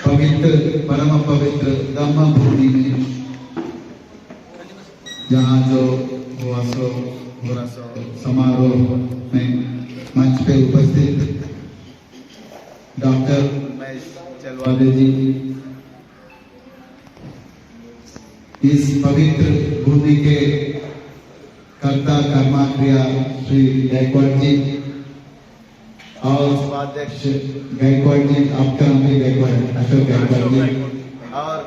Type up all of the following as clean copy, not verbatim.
पवित्र परम पवित्र धम्म भूमि में जहाँ जो समारोह में मंच पे उपस्थित डॉक्टर उमेश चलवाले जी, इस पवित्र भूमि के कर्ता कर्मा क्रिया श्री गायकवाड़ जी और उपाध्यक्ष गायकवाड़ जी, आपका नाम भी गायकवाड़ है, अशोक गायकवाड़ जी, और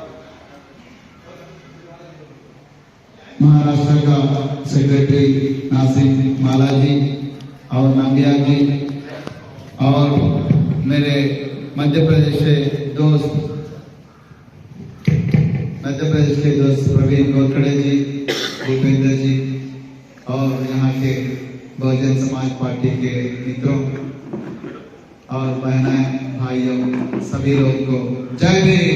महाराष्ट्र का सेक्रेटरी नासिर माला जी और नामिया जी, और मेरे मध्य प्रदेश के दोस्त प्रवीण गोखड़े जी, भूपेंद्र जी, और यहाँ के बहुजन समाज पार्टी के मित्रों और बहनें भाइयों सभी लोगों को जय भीम।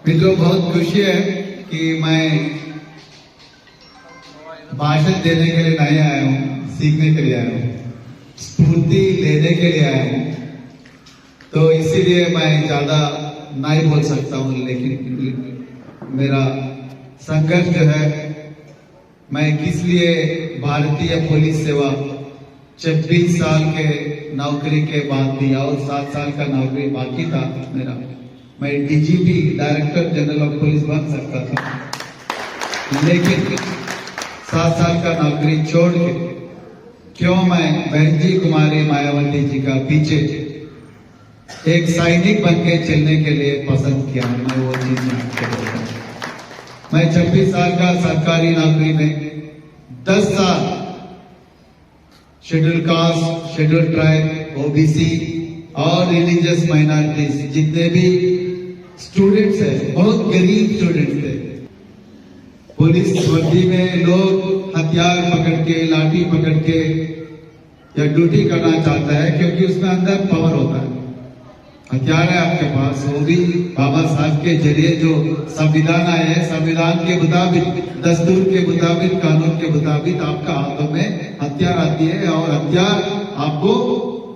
मित्रों, बहुत खुशी है कि मैं भाषण देने के लिए नहीं आया हूँ, सीखने के लिए आया हूँ, स्फूर्ति लेने के लिए आया हूँ। तो इसीलिए मैं ज्यादा नहीं बोल सकता हूँ, लेकिन मेरा संघर्ष जो है, मैं किस लिए भारतीय पुलिस सेवा 26 साल के नौकरी के बाद भी और 7 साल का नौकरी बाकी था मेरा, मैं DGP director general of police बन सकता था, लेकिन 7 साल का नौकरी छोड़ के क्यों मैं बहन जी कुमारी मायावती जी का पीछे एक सैनिक बन के चलने के लिए पसंद किया। मैं वो चीज मैं 26 साल का सरकारी नौकरी में 10 साल schedule caste, schedule tribe, OBC और रिलीजियस माइनॉरिटीज जितने भी स्टूडेंट्स है, बहुत गरीब स्टूडेंट्स थे। पुलिस वर्दी में लोग हथियार पकड़ के, लाठी पकड़ के या ड्यूटी करना चाहता है क्योंकि उसमें अंदर पावर होता है, हथियार है आपके पास, वो भी बाबा साहब के जरिए जो संविधान आए हैं, संविधान के मुताबिक, दस्तूर के मुताबिक, कानून के मुताबिक आपका हाथों में हथियार आती है और हथियार आपको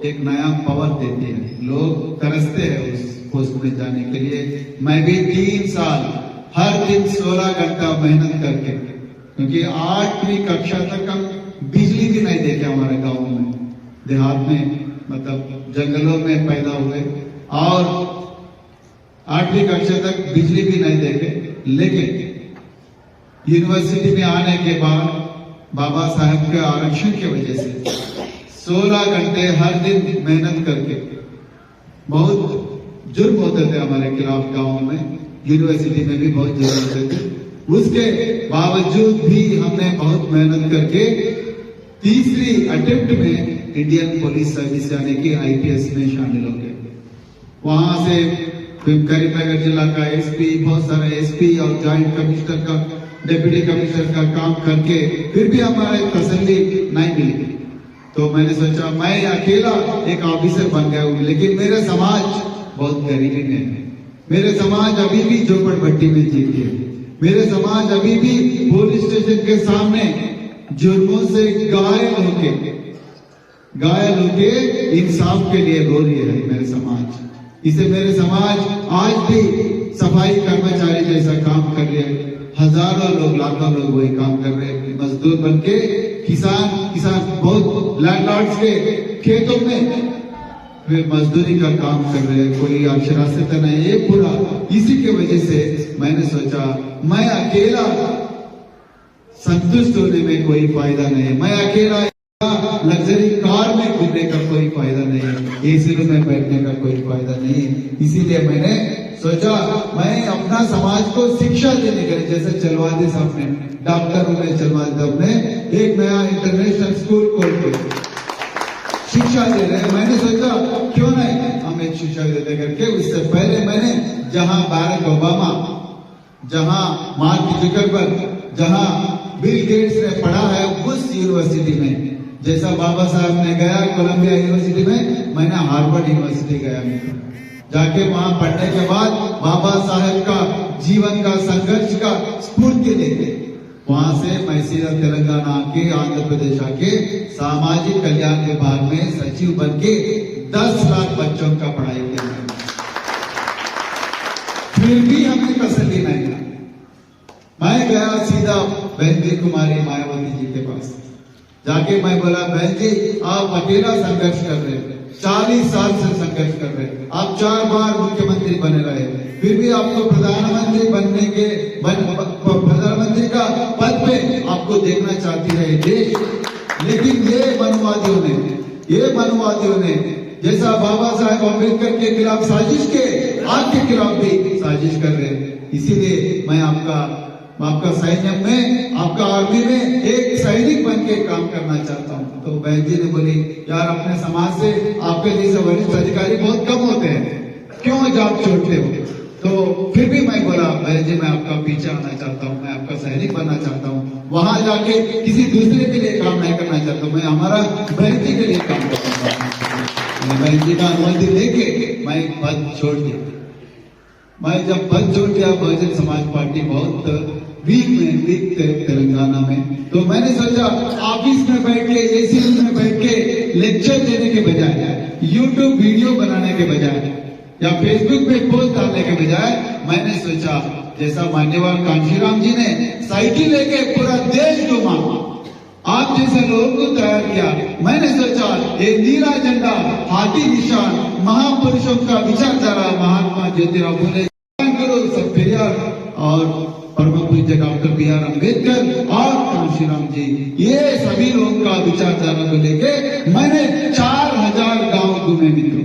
एक नया पावर देती है। लोग तरसते हैं उस पोस्ट में जाने के लिए। मैं भी 3 साल हर दिन 16 घंटा मेहनत करके, क्योंकि 8वीं कक्षा तक हम बिजली भी नहीं देखे हमारे गांव में, देहात में, मतलब जंगलों में पैदा हुए और 8वीं कक्षा तक बिजली भी नहीं देखे। लेकिन यूनिवर्सिटी में आने के बाद बाबा साहब के आरक्षण की वजह से 16 घंटे हर दिन मेहनत करके, बहुत जुर्म होते थे हमारे खिलाफ गांव में, यूनिवर्सिटी में भी बहुत जुर्म होते थे, उसके बावजूद भी हमने बहुत मेहनत करके तीसरी अटेम्प्ट में इंडियन पुलिस सर्विस यानी कि आईपीएस में शामिल हो गए। वहां से करीमनगर जिला का एसपी, बहुत सारे एसपी और जॉइंट कमिश्नर का, डिप्टी कमिश्नर का काम करके फिर भी हमारे तसल्ली नहीं मिली। तो मैंने सोचा मैं अकेला एक ऑफिसर बन गया हूँ, लेकिन मेरे समाज बहुत गरीबी में है, मेरे समाज अभी भी झोपड़पट्टी में जीती है, मेरे समाज अभी भी पुलिस स्टेशन के सामने जुर्मों से घायल होके इंसाफ के लिए रो रही है मेरे समाज। इसे मेरे समाज आज भी सफाई कर्मचारी जैसा काम कर रहे हैं, हजारों लोग, लाखों लोग वही काम कर रहे हैं, मजदूर बनके, किसान बहुत लैंडलॉर्ड्स के खेतों में वे मजदूरी का काम कर रहे हैं, कोई अक्षरास्यत नहीं है पूरा। इसी के वजह से मैंने सोचा मैं अकेला संतुष्ट होने में कोई फायदा नहीं है, मैं अकेला लग्जरी कार में घूमने का कोई फायदा नहीं है, एसी रूम में बैठने का कोई फायदा नहीं है। इसीलिए मैंने सोचा मैं अपना समाज को शिक्षा देने के लिए, जैसे चलवादी साहब ने, डॉक्टर उमेश चलवादी साहब ने एक नया इंटरनेशनल स्कूल खोल के शिक्षा दे रहे हैं, मैंने सोचा क्यों नहीं हम एक शिक्षा देते करके। उससे पहले मैंने जहां बाराक ओबामा, जहां मार्क जुकरबर्ग, जहां बिल गेट्स ने पढ़ा है, उस यूनिवर्सिटी में, जैसा बाबा साहब ने गया कोलंबिया यूनिवर्सिटी में, मैंने हार्वर्ड यूनिवर्सिटी गया, जाके वहां पढ़ने के बाद बाबा साहब का जीवन का संघर्ष का स्फूर्ति लेके वहां से मैं सीधा तेलंगाना के, आंध्र प्रदेश आके सामाजिक कल्याण विभाग में सचिव बन के 10 लाख बच्चों का पढ़ाई किया। फिर भी हमें तसल्ली नहीं आई। मैं गया सीधा बहन जी कुमारी मायावती जी के पास, जाके मैं बोला, बहन जी आप अकेला संघर्ष कर रहे हैं, 40 साल से संघर्ष कर रहे हैं, आप 4 बार मुख्यमंत्री बने रहे, फिर भी आपको प्रधानमंत्री बनने के प्रधानमंत्री का पद पे आपको देखना चाहती है देश। लेकिन ये मनुवादियों ने जैसा बाबा साहेब अम्बेडकर के खिलाफ साजिश के, आपके खिलाफ भी साजिश कर रहे हैं। इसीलिए मैं आपका सैन्य में, आपका आर्मी में एक सैनिक बन के काम करना चाहता हूँ। तो बहन जी ने बोली, यार अपने समाज से आपके जैसे वरिष्ठ अधिकारी बहुत कम होते हैं, क्यों जॉब छोड़ते हो? तो फिर भी मैं बोला, बहन जी मैं आपका पीछे आना चाहता हूँ, मैं आपका सैनिक बनना चाहता हूँ, वहां जाके किसी दूसरे के लिए काम नहीं करना चाहता हूँ, मैं हमारा बहन जी के लिए काम करना चाहता हूँ। बहन जी का अनुमति लेके मैं पद छोड़ दिया। मैं जब पद छोड़ दिया, बहुजन समाज पार्टी बहुत वीक तेलंगाना में, तो मैंने सोचा ऑफिस में बैठ के, एसी रूम में बैठ के लेक्चर देने के बजाय, यूट्यूब वीडियो बनाने के बजाय या फेसबुक पे पोस्ट डालने के बजाय, मैंने सोचा जैसा मान्यवर कांशीराम जी ने साइकिल लेके पूरा देश घुमा, आप जैसे लोगों को तैयार किया, मैंने सोचा ये नीला झंडा, हाथी निशान, महापुरुषों का विचारधारा, महात्मा ज्योतिराव फुले, पेरियार और परम पूज्य डॉक्टर B.R. अम्बेडकर और कांशीराम जी, ये सभी लोगों का विचारधारा को लेके मैंने 4000 गांव घूमे मित्रों।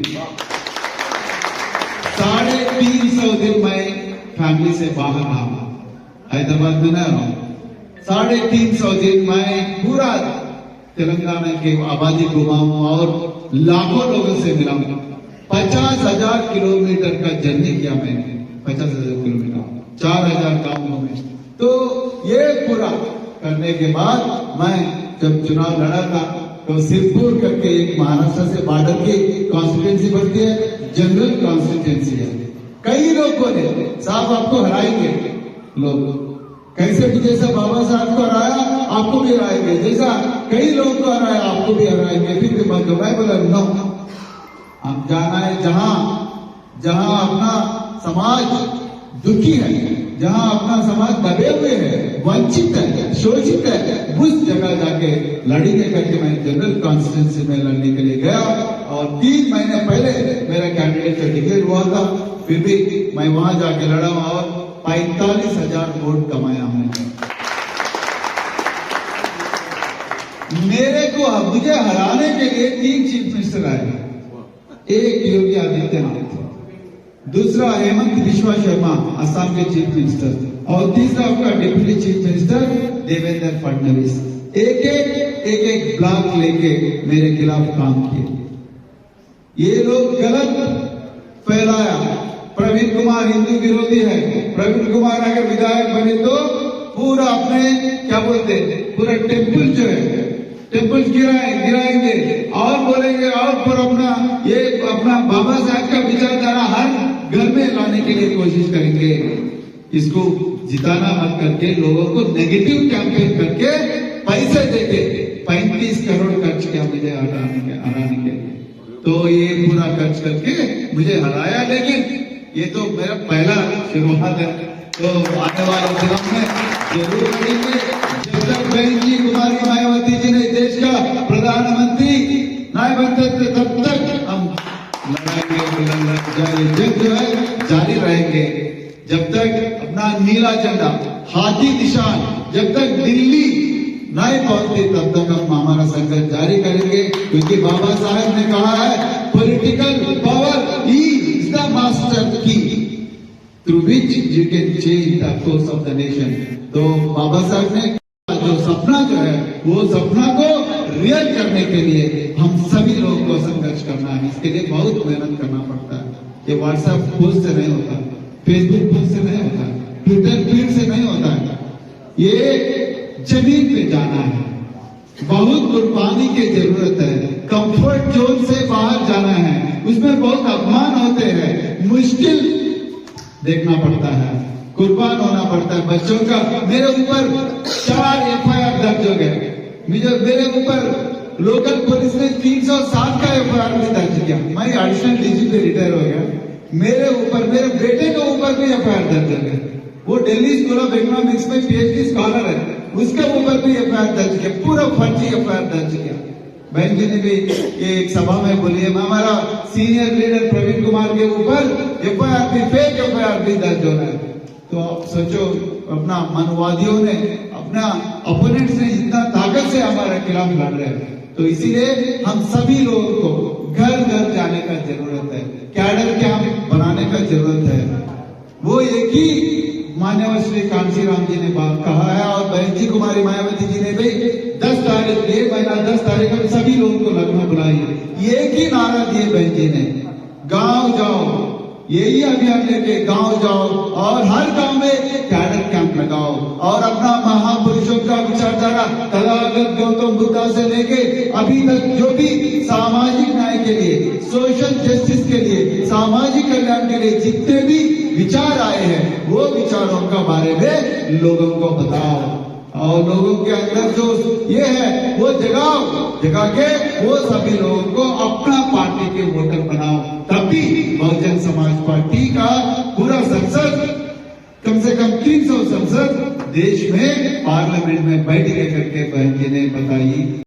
350 दिन मैं फैमिली से बाहर रहा, हैदराबाद में न रहा। 350 दिन मैं पूरा तेलंगाना के आबादी घुमाऊं और लाखों लोगों से मिला। 50,000 किलोमीटर का जर्नी किया मैंने, 50,000 किलोमीटर, 4000 गांवों में। तो ये पूरा करने के बाद मैं जब चुनाव लड़ा था, तो सिरपुर करके एक महाराष्ट्र से बॉर्डर की कॉन्स्टिट्यूंसी बढ़ती है, जनरल कॉन्स्टिट्यूंसी है। कई लोग बोले साहब आपको हराएंगे लोग, कैसे भी जैसा बाबा साहब को हराया आपको भी हराएंगे, जैसा कई लोग को हराया आपको भी हराएंगे। फिर भी मैं बोला नो, हम जाना है जहां अपना समाज दुखी है, जहां अपना समाज दबे हुए है, वंचित है, शोषित है, उस जगह जाके लड़ेंगे करके मैं जनरल कॉन्स्टिट्यूंसी में लड़ने के लिए गया। और 3 महीने पहले मेरा कैंडिडेट डिक्लेयर हुआ था, फिर भी मैं वहां जाके लड़ा और 45,000 वोट कमाया हमने। मुझे हराने के लिए 3 चीफ मिनिस्टर आए, एक योगी आदित्यनाथ, दूसरा हेमंत बिश्वा शर्मा असम के चीफ मिनिस्टर, और तीसरा आपका deputy chief minister Devendra Fadnavis. एक ब्लॉक लेके मेरे खिलाफ काम किए। ये लोग गलत फैलाया, प्रवीण कुमार हिंदू विरोधी है, प्रवीण कुमार अगर विधायक बने तो पूरा अपने क्या बोलते, पूरा टेम्पल जो है, टेम्पल गिराएंगे और बोलेंगे और फिर अपना बाबा साहब का विचारधारा हर घर में लाने के लिए कोशिश करेंगे। इसको जिताना मत करके लोगों को नेगेटिव कैंपेन करके पैसे देके 35 करोड़ खर्च किया मुझे हराने के लिए। तो ये पूरा खर्च करके मुझे हराया, लेकिन ये तो मेरा पहला शुरुआत है। तो आने वाले दिनों में जरूर करेंगे। जब तक बहन जी कुमारी मायावती जी ने देश का प्रधानमंत्री नहीं बनते थे, तब तक हम लड़ाएंगे, जंग जो है जारी रहेंगे। जब तक अपना नीला झंडा, हाथी निशान जब तक दिल्ली नहीं पहुंचती, तब तक हम हमारा संघर्ष जारी करेंगे। क्योंकि बाबा साहब ने कहा है, political power is the master key through which you can change the course of the nation. तो बाबा साहब ने जो सपना जो है, वो सपना को रियल करने के लिए हम सभी लोगों को संघर्ष करना है। इसके लिए बहुत मेहनत करना पड़ता है। ये व्हाट्सएप पोस्ट से नहीं होता, फेसबुक पोस्ट से नहीं होता, ट्विटर फीड से नहीं होता है। ये जमीन पे जाना है, बहुत कुर्बानी की जरूरत है, कंफर्ट जोन से बाहर जाना है, उसमें बहुत अपमान होते हैं, मुश्किल देखना पड़ता है, कुर्बान होना पड़ता है। बच्चों का मेरे ऊपर 4 FIR दर्ज हो गए, मेरे ऊपर लोकल पुलिस ने 307 का FIR भी दर्ज किया। मैं एडिशनल DGP रिटायर हो गया, मेरे ऊपर, मेरे बेटे के ऊपर भी एफआईआर दर्ज है। वो दिल्ली स्कूल ऑफ इकोनॉमिक्स में पीएचडी स्कॉलर है, उसके ऊपर भी एफआईआर दर्ज किया, पूरा फर्जी एफआईआर दर्ज किया। बहन जी ने भी ये एक सभा में बोली है, हमारा सीनियर लीडर प्रवीण कुमार के ऊपर एफआईआर भी, फेक एफआईआर भी दर्ज हो रहा है। तो आप सोचो, अपना मनवादियों ने, अपना अपोनेंट्स ने इतना ताकत से हमारे खिलाफ लड़ रहे हैं। तो इसीलिए हम सभी लोगों को घर घर जाने का जरूरत है, कैडर कैंप बनाने का जरूरत है। वो एक ही मान्यवर श्री कांशी राम जी ने बात कहा है, और बहन जी कुमारी मायावती जी ने भी 10 तारीख, ये महीना 10 तारीख को सभी लोगों को लखनऊ बुलाई है। एक ही नारा दिए बहन जी ने, गांव जाओ, यही अभियान लेके गांव जाओ और हर गांव में कैडर कैंप लगाओ और अपना महापुरुषों का विचारधारा तथागत गौतम बुद्ध से लेके अभी तक जो भी सामाजिक न्याय के लिए, सोशल जस्टिस के लिए, सामाजिक कल्याण के लिए जितने भी विचार आए हैं, वो विचारों का बारे में लोगों को बताओ और लोगों के अंदर जो ये है वो जगा के वो सभी लोगों को अपना पार्टी के वोटर बनाओ। तभी बहुजन समाज पार्टी का पूरा संसद, कम से कम 300 संसद देश में पार्लियामेंट में बैठ के करके बहन जी ने बताई।